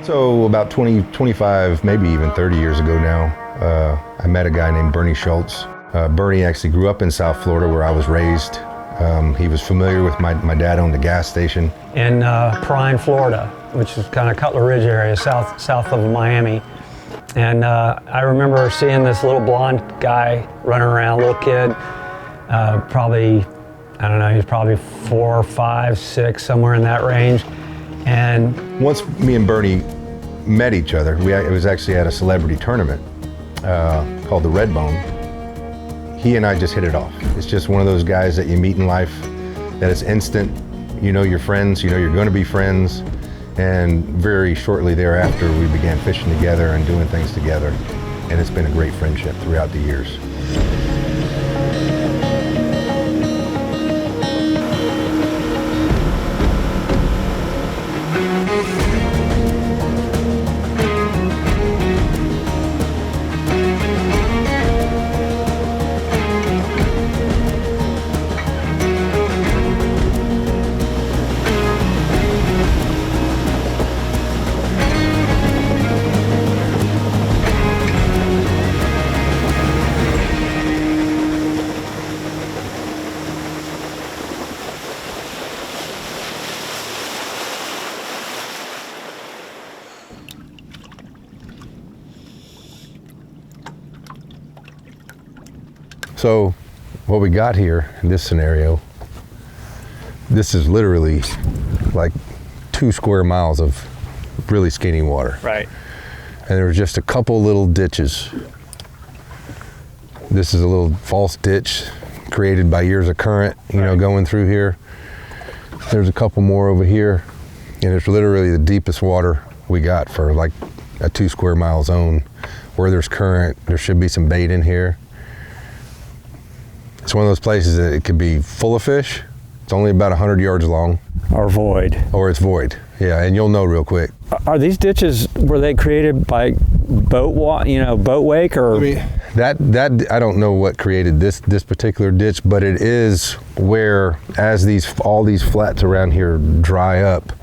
So about 20, 25, maybe even 30 years ago now, I met a guy named Bernie Schultz. Bernie actually grew up in South Florida where I was raised. He was familiar with my dad owned a gas station. In Prine, Florida, which is kind of Cutler Ridge area, south of Miami. And I remember seeing this little blonde guy running around, little kid, probably, I don't know, he was probably 4, 5, 6, somewhere in that range. And once me and Bernie met each other, it was actually at a celebrity tournament called the Red Bone. He and I just hit it off. It's just one of those guys that you meet in life that it's instant. You know you're friends, you know you're going to be friends. And very shortly thereafter, we began fishing together and doing things together. And it's been a great friendship throughout the years. So what we got here in this scenario, this is literally like 2 square miles of really skinny water. right. And there was just a couple little ditches. This is a little false ditch created by years of current, you know, going through here. There's a couple more over here, and it's literally the deepest water we got for like a 2 square mile zone. Where there's current, there should be some bait in here. It's one of those places that it could be full of fish. It's only about 100 yards long. Or void. Or it's void. Yeah, and you'll know real quick. Are these ditches, were they created by boat wake, or? I mean, that I don't know what created this particular ditch, but it is where, as all these flats around here dry up,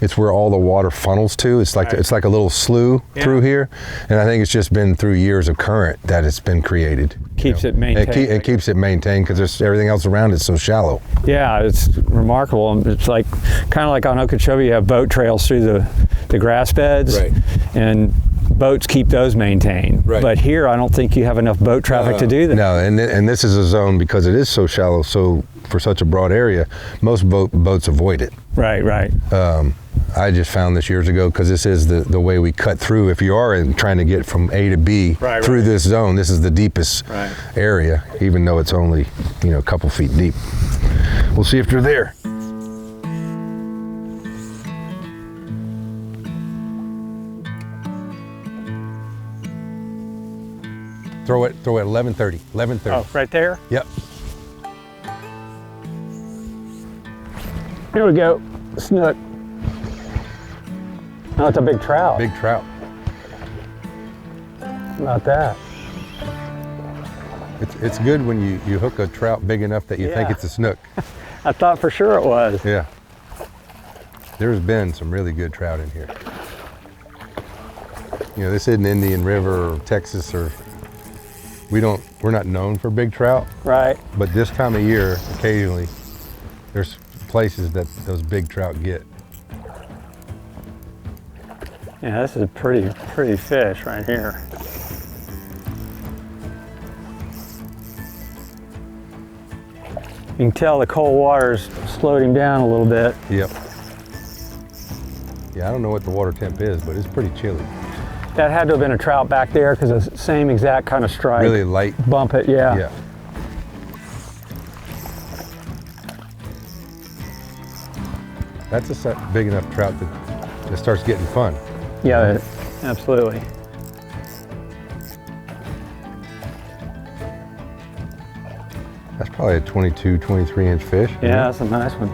it's where all the water funnels to. It's like it's like a little slough through here, and I think it's just been through years of current that it's been created. Keeps it maintained. It keeps it maintained because everything else around it's so shallow. Yeah, it's remarkable. It's like kind of like on Okeechobee, you have boat trails through the grass beds, right. And boats keep those maintained. Right. But here, I don't think you have enough boat traffic to do that. No, and this is a zone because it is so shallow. So for such a broad area, most boats avoid it. Right. I just found this years ago because this is the way we cut through. If you are trying to get from A to B through this zone, this is the deepest area, even though it's only a couple feet deep. We'll see if they're there. Throw it 11:30. 11:30. Oh, right there? Yep. Here we go. Snook. Oh, it's a big trout. Big trout. How about that? It's good when you hook a trout big enough that you think it's a snook. I thought for sure it was. Yeah. There's been some really good trout in here. This isn't Indian River or Texas, or we're not known for big trout. Right. But this time of year, occasionally, there's places that those big trout get. Yeah, this is a pretty fish right here. You can tell the cold water's slowed him down a little bit. Yep. Yeah, I don't know what the water temp is, but it's pretty chilly. That had to have been a trout back there because it's the same exact kind of strike. Really light. Bump it, yeah. Yeah. That's a big enough trout that it starts getting fun. Yeah, absolutely. That's probably a 22, 23 inch fish. Yeah, that's a nice one.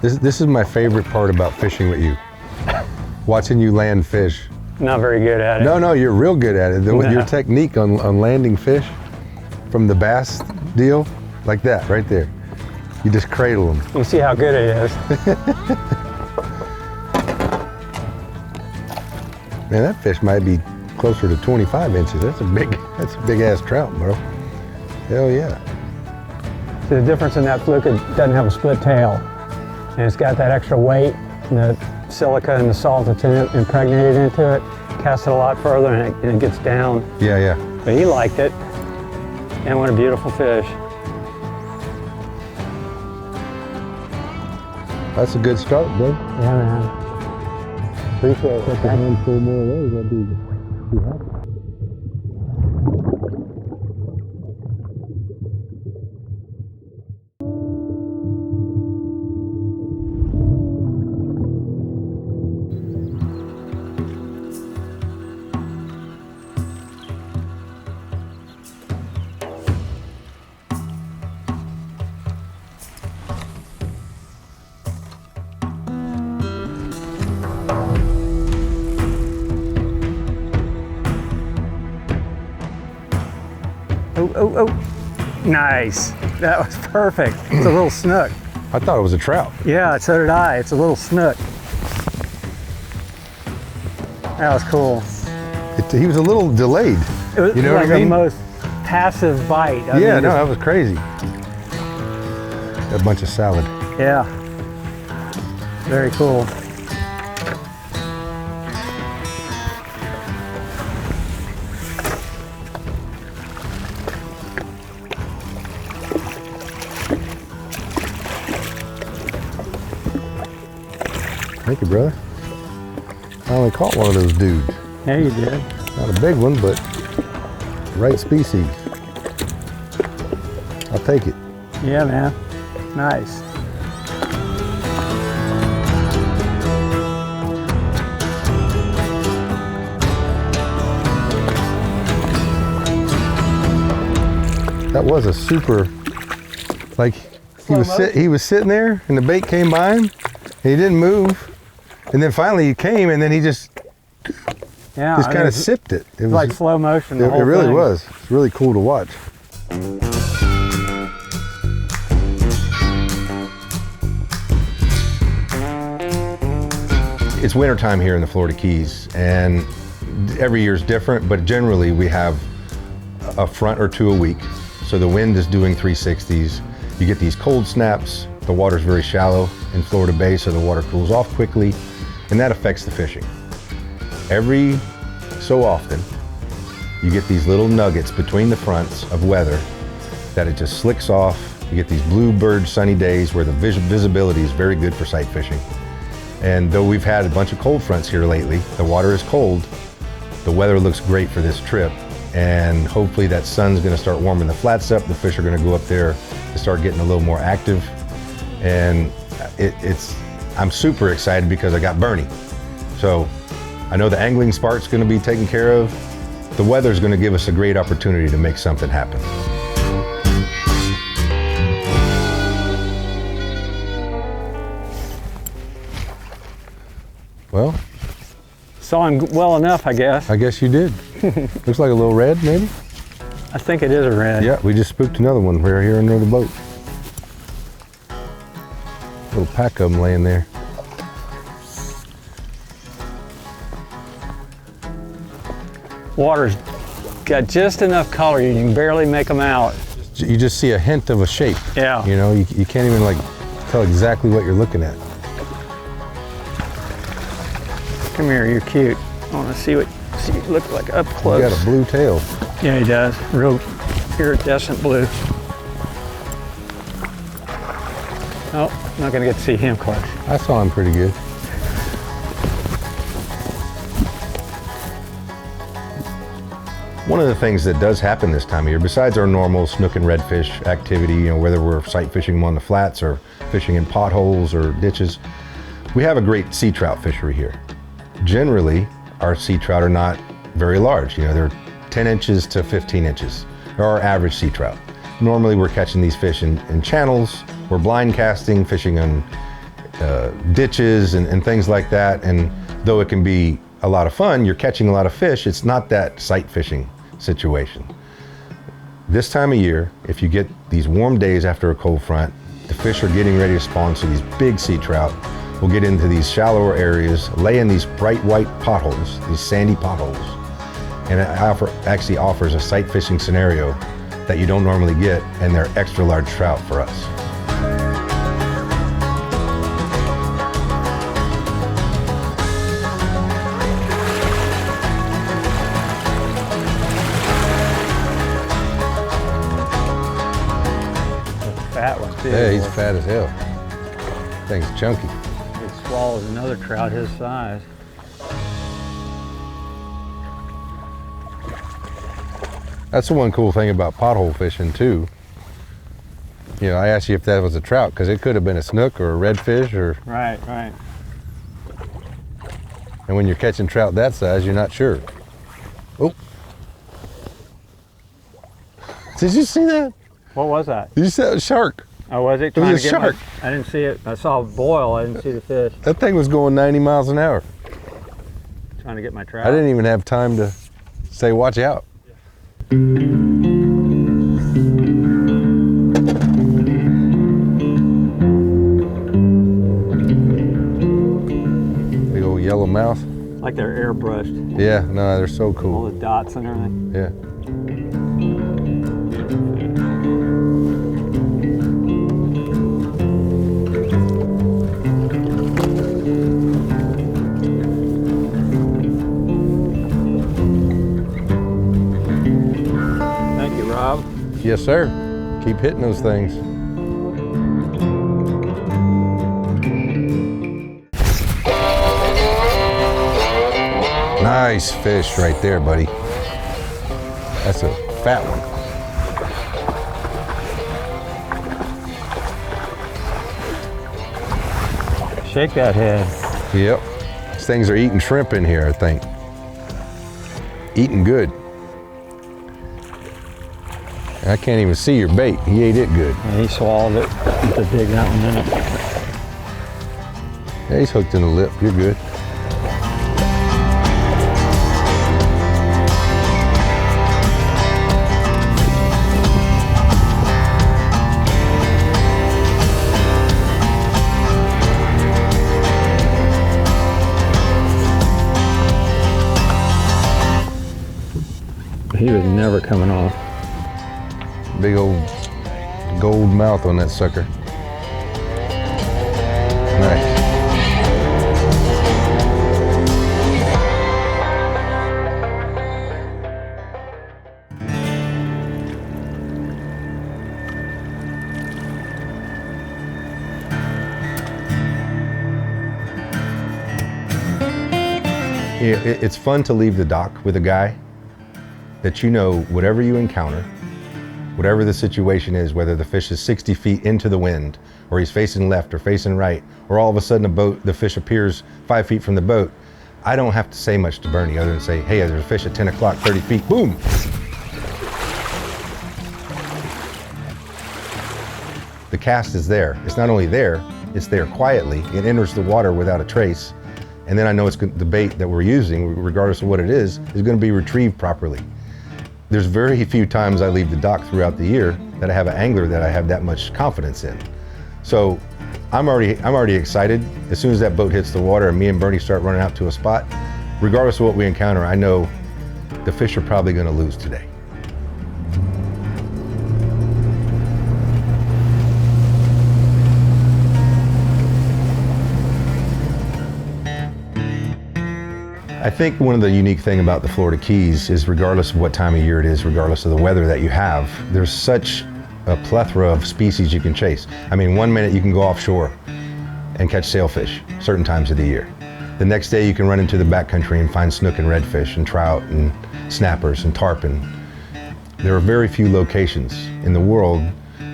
This is my favorite part about fishing with you. Watching you land fish. Not very good at it. No, you're real good at it. Your technique on landing fish from the bass deal, like that right there. You just cradle them. You see how good it is. Man, that fish might be closer to 25 inches. That's a big ass trout, bro. Hell yeah. See, the difference in that fluke, it doesn't have a split tail. And it's got that extra weight, and the silica and the salt that's impregnated into it, casts it a lot further and it gets down. Yeah, yeah. But he liked it. And what a beautiful fish. That's a good start, bro. Yeah, man. Appreciate it. Take a handful more of those, I'd be happy. Oh. Nice. That was perfect. It's a little snook. I thought it was a trout. Yeah, so did I. It's a little snook. That was cool. He was a little delayed. It was you know like what I mean? the most passive bite. I Yeah, mean, no, that was crazy. A bunch of salad. Yeah. Very cool. Thank you, brother. I only caught one of those dudes. Yeah, you did. Not a big one, but right species. I'll take it. Yeah, man. Nice. That was a super, like, he was sitting there and the bait came by him and he didn't move. And then finally he came and then he just kind of sipped it. It was like slow motion. It really was. It's really cool to watch. It's wintertime here in the Florida Keys, and every year is different, but generally we have a front or two a week. So the wind is doing 360s. You get these cold snaps. The water's very shallow in Florida Bay, so the water cools off quickly, and that affects the fishing. Every so often, you get these little nuggets between the fronts of weather that it just slicks off. You get these bluebird sunny days where the visibility is very good for sight fishing. And though we've had a bunch of cold fronts here lately, the water is cold, the weather looks great for this trip, and hopefully that sun's gonna start warming the flats up. The fish are gonna go up there to start getting a little more active. And I'm super excited because I got Bernie. So I know the angling spark's gonna be taken care of. The weather's gonna give us a great opportunity to make something happen. Well, Saw him well enough, I guess. I guess you did. Looks like a little red, maybe? I think it is a red. Yeah, we just spooked another one right here under the boat. Little pack of them laying there. Water's got just enough color, you can barely make them out. You just see a hint of a shape. Yeah. You know, you can't even like tell exactly what you're looking at. Come here, you're cute. I want to see what you look like up close. You got a blue tail. Yeah, he does. Real iridescent blue. Oh, not gonna get to see him close. I saw him pretty good. One of the things that does happen this time of year, besides our normal snook and redfish activity, you know, whether we're sight fishing them on the flats or fishing in potholes or ditches, we have a great sea trout fishery here. Generally, our sea trout are not very large. You know, they're 10 inches to 15 inches, or our average sea trout. Normally, we're catching these fish in channels, we're blind casting, fishing on ditches and things like that. And though it can be a lot of fun, you're catching a lot of fish, it's not that sight fishing situation. This time of year, if you get these warm days after a cold front, The fish are getting ready to spawn, so these big sea trout will get into these shallower areas, lay in these bright white potholes, these sandy potholes. And it actually offers a sight fishing scenario that you don't normally get, and they're extra large trout for us. Fat one too. Yeah, he's fat as hell. Thing's chunky. It swallows another trout his size. That's the one cool thing about pothole fishing too. You know, I asked you if that was a trout because it could have been a snook or a redfish or. Right, right. And when you're catching trout that size, you're not sure. Oh. Did you see that? What was that? Did you see that? A shark? Oh, was it? It was a shark. I didn't see it. I saw a boil. I didn't see the fish. That thing was going 90 miles an hour. Trying to get my trout. I didn't even have time to say, watch out. Big old yellow mouth. Like they're airbrushed. Yeah, no, they're so All cool. the dots and everything. Yeah. Thank you, Rob. Yes, sir. Keep hitting those things. Nice fish right there, buddy. That's a fat one. Shake that head. Yep. These things are eating shrimp in here, I think. Eating good. I can't even see your bait. He ate it good. Yeah, he swallowed it. To dig that one in it. Yeah, he's hooked in the lip. You're good. He was never coming off. Big old gold mouth on that sucker. Nice. Yeah, it's fun to leave the dock with a guy that you know whatever you encounter, whatever the situation is, whether the fish is 60 feet into the wind, or he's facing left or facing right, or all of a sudden the fish appears 5 feet from the boat, I don't have to say much to Bernie other than say, hey, there's a fish at 10 o'clock, 30 feet, boom. The cast is there. It's not only there, it's there quietly. It enters the water without a trace. And then I know the bait that we're using, regardless of what it is going to be retrieved properly. There's very few times I leave the dock throughout the year that I have an angler that I have that much confidence in. So I'm already excited. As soon as that boat hits the water and me and Bernie start running out to a spot, regardless of what we encounter, I know the fish are probably going to lose today. I think one of the unique things about the Florida Keys is regardless of what time of year it is, regardless of the weather that you have, there's such a plethora of species you can chase. I mean, 1 minute you can go offshore and catch sailfish certain times of the year. The next day you can run into the backcountry and find snook and redfish and trout and snappers and tarpon. There are very few locations in the world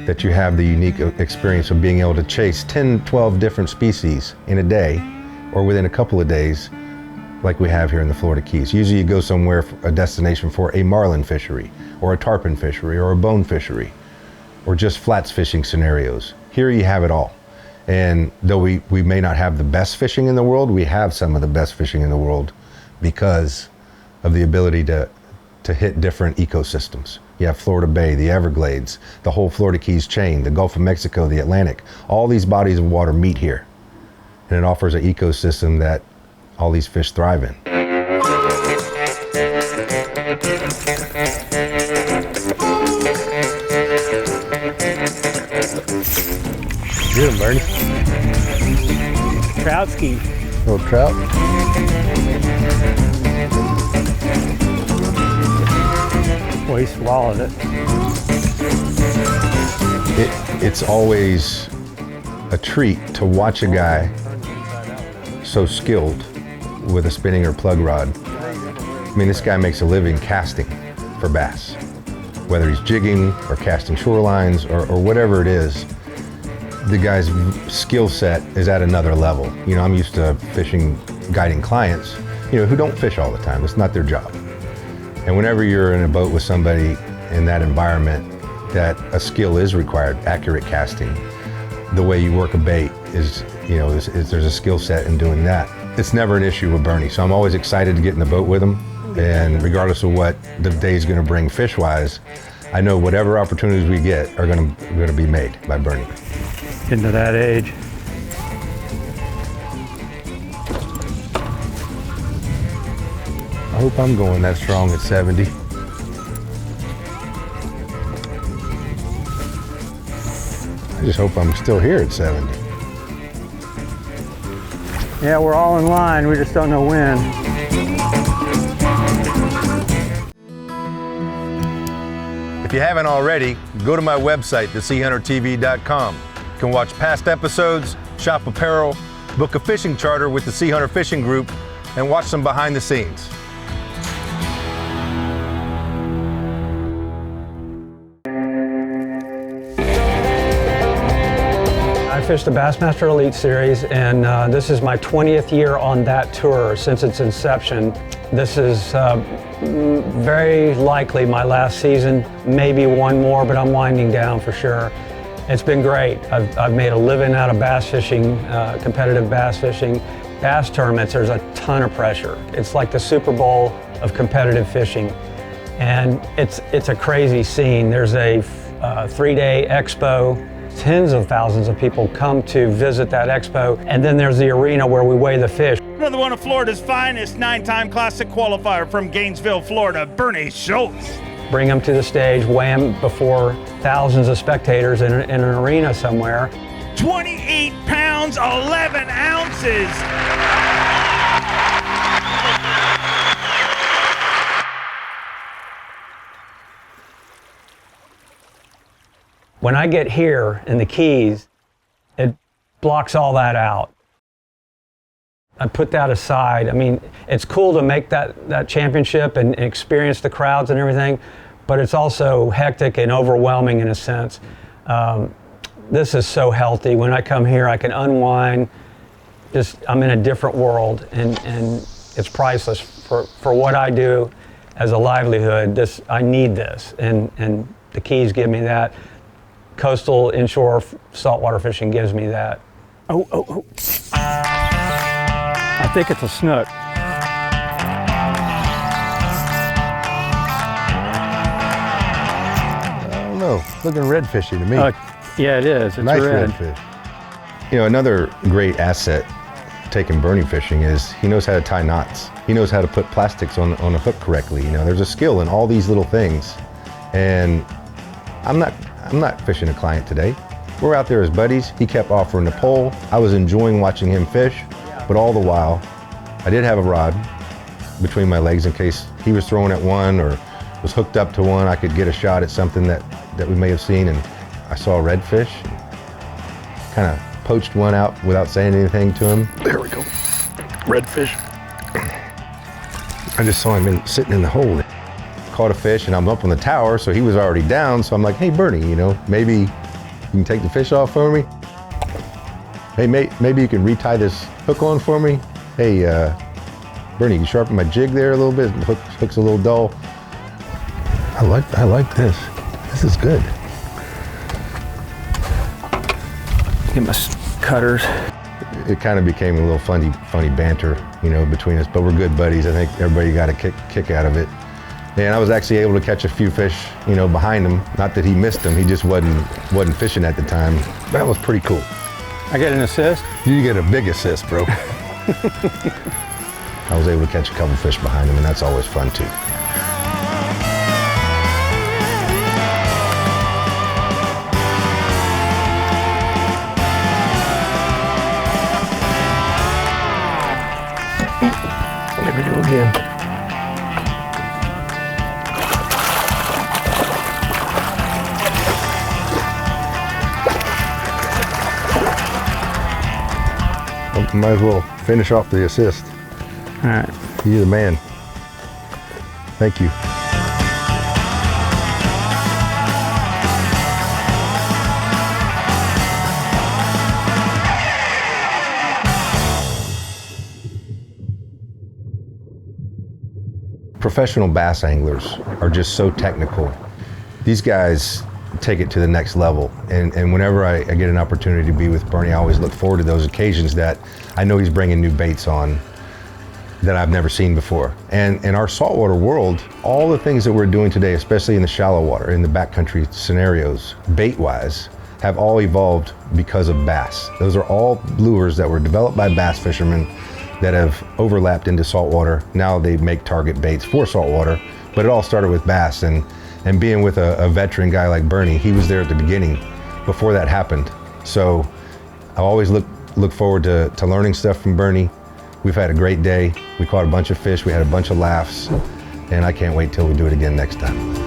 that you have the unique experience of being able to chase 10, 12 different species in a day or within a couple of days, like we have here in the Florida Keys. Usually you go somewhere, a destination for a marlin fishery, or a tarpon fishery, or a bone fishery, or just flats fishing scenarios. Here you have it all. And though we may not have the best fishing in the world, we have some of the best fishing in the world because of the ability to hit different ecosystems. You have Florida Bay, the Everglades, the whole Florida Keys chain, the Gulf of Mexico, the Atlantic. All these bodies of water meet here. And it offers an ecosystem that all these fish thrive in. Get him, Bernie. Trout ski. Little trout. Well, he swallowed it. It's always a treat to watch a guy so skilled with a spinning or plug rod. I mean, this guy makes a living casting for bass. Whether he's jigging or casting shorelines or whatever it is, the guy's skill set is at another level. You know, I'm used to fishing, guiding clients, you know, who don't fish all the time. It's not their job. And whenever you're in a boat with somebody in that environment, that a skill is required, accurate casting. The way you work a bait is, you know, there's a skill set in doing that. It's never an issue with Bernie, so I'm always excited to get in the boat with him. And regardless of what the day's gonna bring fish-wise, I know whatever opportunities we get are gonna be made by Bernie. Into that age. I hope I'm going that strong at 70. I just hope I'm still here at 70. Yeah, we're all in line. We just don't know when. If you haven't already, go to my website, theseahuntertv.com. You can watch past episodes, shop apparel, book a fishing charter with the Seahunter Fishing Group, and watch some behind the scenes. I fished the Bassmaster Elite Series, and this is my 20th year on that tour since its inception. This is very likely my last season, maybe one more, but I'm winding down for sure. It's been great. I've made a living out of bass fishing, competitive bass fishing. Bass tournaments, there's a ton of pressure. It's like the Super Bowl of competitive fishing. And it's a crazy scene. There's a 3-day expo. Tens of thousands of people come to visit that expo. And then there's the arena where we weigh the fish. Another one of Florida's finest 9-time classic qualifier from Gainesville, Florida, Bernie Schultz. Bring them to the stage, weigh them before thousands of spectators in an arena somewhere. 28 pounds, 11 ounces. When I get here in the Keys, it blocks all that out. I put that aside. I mean, it's cool to make that championship and experience the crowds and everything, but it's also hectic and overwhelming in a sense. This is so healthy. When I come here, I can unwind. I'm in a different world, and it's priceless for what I do as a livelihood. I need this, and the Keys give me that. Coastal inshore saltwater fishing gives me that. Oh. I think it's a snook. I don't know, looking redfishy to me. Yeah, it is. It's nice red. redfish. You know, another great asset taking Bernie fishing is he knows how to tie knots. He knows how to put plastics on a hook correctly. You know, there's a skill in all these little things. And I'm not fishing a client today. We're out there as buddies. He kept offering the pole. I was enjoying watching him fish, but all the while, I did have a rod between my legs in case he was throwing at one or was hooked up to one. I could get a shot at something that we may have seen, and I saw a redfish. Kind of poached one out without saying anything to him. There we go, redfish. I just saw him sitting in the hole. Caught a fish, and I'm up on the tower, so he was already down. So I'm like, hey, Bernie, you know, maybe you can take the fish off for me. Hey, maybe you can retie this hook on for me. Hey, Bernie, you sharpen my jig there a little bit. The hook's a little dull. I like this. This is good. Get my cutters. It kind of became a little funny banter, you know, between us. But we're good buddies. I think everybody got a kick out of it. And I was actually able to catch a few fish, you know, behind him. Not that he missed them, he just wasn't fishing at the time. That was pretty cool. I get an assist? You get a big assist, bro. I was able to catch a couple fish behind him, and that's always fun too. There we go again. Might as well finish off the assist. All right. You're the man. Thank you. Professional bass anglers are just so technical. These guys take it to the next level. And whenever I get an opportunity to be with Bernie, I always look forward to those occasions that I know he's bringing new baits on that I've never seen before. And in our saltwater world, all the things that we're doing today, especially in the shallow water, in the backcountry scenarios, bait-wise, have all evolved because of bass. Those are all lures that were developed by bass fishermen that have overlapped into saltwater. Now they make target baits for saltwater, but it all started with bass. And being with a veteran guy like Bernie, he was there at the beginning before that happened. So I always look forward to learning stuff from Bernie. We've had a great day. We caught a bunch of fish, we had a bunch of laughs, and I can't wait till we do it again next time.